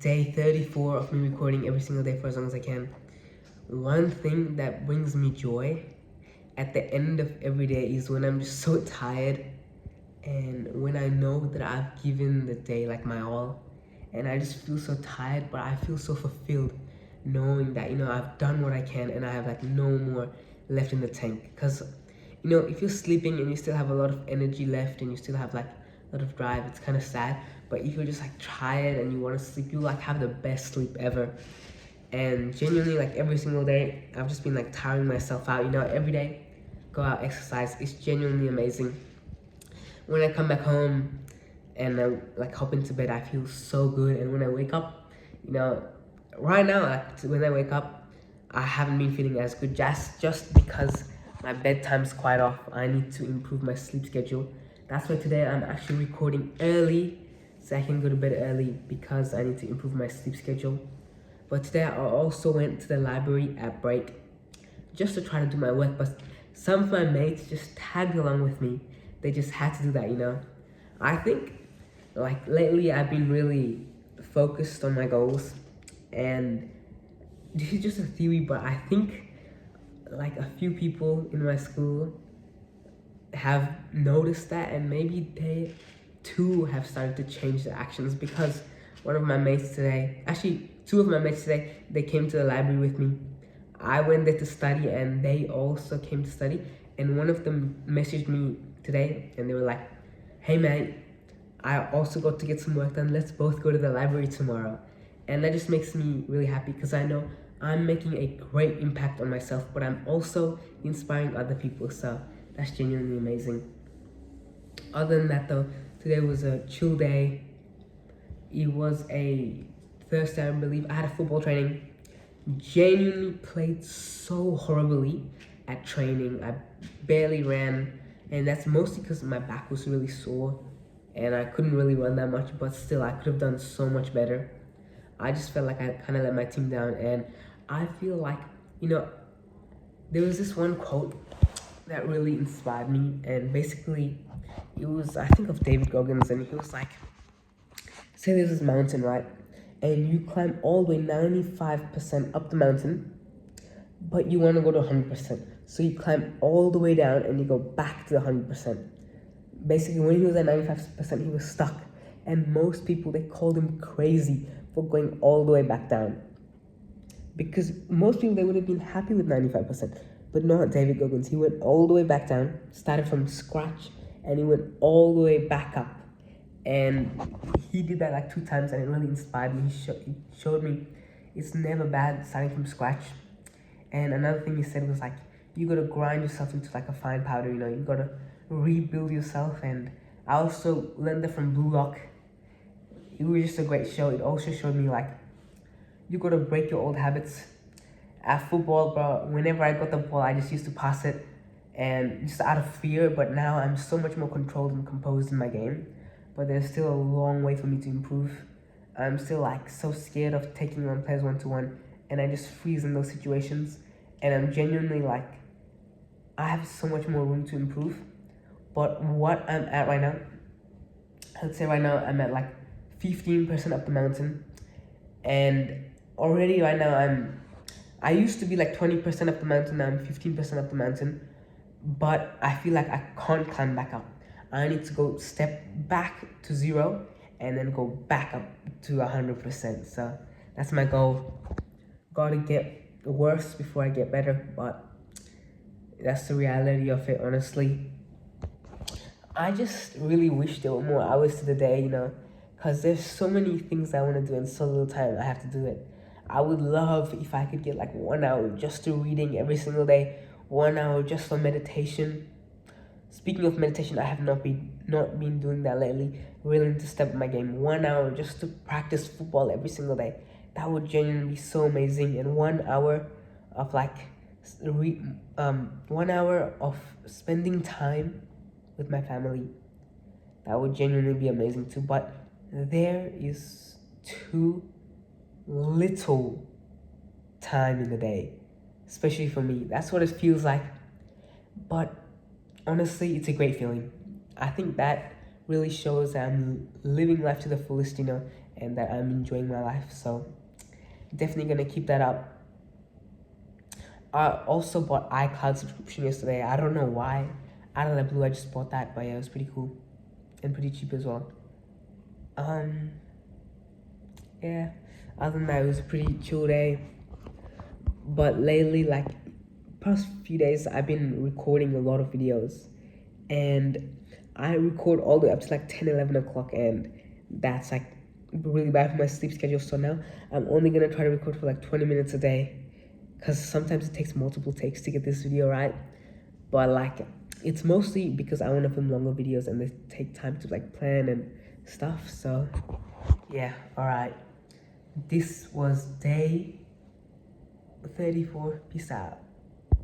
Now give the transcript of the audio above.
day 34 of me recording every single day for as long as I can. One thing that brings me joy at the end of every day is when I'm just so tired and when I know that I've given the day like my all, and I just feel so tired, but I feel so fulfilled knowing that, I've done what I can and I have like no more left in the tank. Because, if you're sleeping and you still have a lot of energy left and you still have like a lot of drive, it's kind of sad. But if you're just like tired and you want to sleep, you like have the best sleep ever. And genuinely, like every single day, I've just been like tiring myself out, every day, go out, exercise. It's genuinely amazing. When I come back home and I like hop into bed, I feel so good. And when I wake up, right now, like when I wake up, I haven't been feeling as good just because my bedtime's quite off. I need to improve my sleep schedule. That's why today I'm actually recording early so I can go to bed early because I need to improve my sleep schedule. But today I also went to the library at break just to try to do my work, but some of my mates just tagged along with me. They just had to do that. I think like lately I've been really focused on my goals, and this is just a theory, but I think like a few people in my school have noticed that, and maybe they too have started to change their actions. Because one of my mates today, actually two of my mates today, they came to the library with me. I went there to study and they also came to study, and one of them messaged me today and they were like, "Hey mate, I also got to get some work done, let's both go to the library tomorrow." And that just makes me really happy because I know I'm making a great impact on myself, but I'm also inspiring other people, so that's genuinely amazing. Other than that though, today was a chill day. It was a Thursday, I believe. I had a football training. Genuinely played so horribly at training. I barely ran, and that's mostly because my back was really sore and I couldn't really run that much, but still I could have done so much better. I just felt like I kind of let my team down, and I feel like, there was this one quote that really inspired me, and basically it was, I think, of David Goggins, and he was like, say there's this mountain, right? And you climb all the way 95% up the mountain, but you want to go to 100%. So you climb all the way down and you go back to the 100%. Basically, when he was at 95%, he was stuck. And most people, they called him crazy for going all the way back down. Because most people, they would have been happy with 95%. But not David Goggins. He went all the way back down, started from scratch, and he went all the way back up. And he did that like 2 times, and it really inspired me. He showed me it's never bad starting from scratch. And another thing he said was like, you gotta grind yourself into like a fine powder, you gotta rebuild yourself. And I also learned that from Blue Lock. It was just a great show. It also showed me like, you gotta break your old habits. At football, bro, whenever I got the ball, I just used to pass it, and just out of fear. But now I'm so much more controlled and composed in my game. But there's still a long way for me to improve. I'm still like so scared of taking on players 1-to-1, and I just freeze in those situations. And I'm genuinely like, I have so much more room to improve. But what I'm at right now, I'd say right now I'm at like 15% up the mountain, and already right now I used to be like 20% up the mountain. Now I'm 15% up the mountain, but I feel like I can't climb back up. I need to go step back to 0 and then go back up to 100%. So that's my goal. Gotta get worse before I get better, but that's the reality of it, honestly. I just really wish there were more hours to the day, because there's so many things I want to do in so little time I have to do it. I would love if I could get like 1 hour just to reading every single day, 1 hour just for meditation. Speaking of meditation, I have not been doing that lately. Really need to step up my game. 1 hour just to practice football every single day. That would genuinely be so amazing. And 1 hour of like 1 hour of spending time with my family. That would genuinely be amazing too. But there is too little time in the day, especially for me. That's what it feels like. But honestly, it's a great feeling. I think that really shows that I'm living life to the fullest, and that I'm enjoying my life. So definitely gonna keep that up. I also bought iCloud subscription yesterday. I don't know why. Out of the blue, I just bought that, but yeah, it was pretty cool and pretty cheap as well. Yeah. Other than that, it was a pretty chill day. But lately, like past few days, I've been recording a lot of videos, and I record all the way up to like 10, 11 o'clock, and that's like really bad for my sleep schedule. So now I'm only gonna try to record for like 20 minutes a day, because sometimes it takes multiple takes to get this video right. But like, it's mostly because I want to film longer videos and they take time to like plan and stuff. So yeah, all right. This was day 34. Peace out.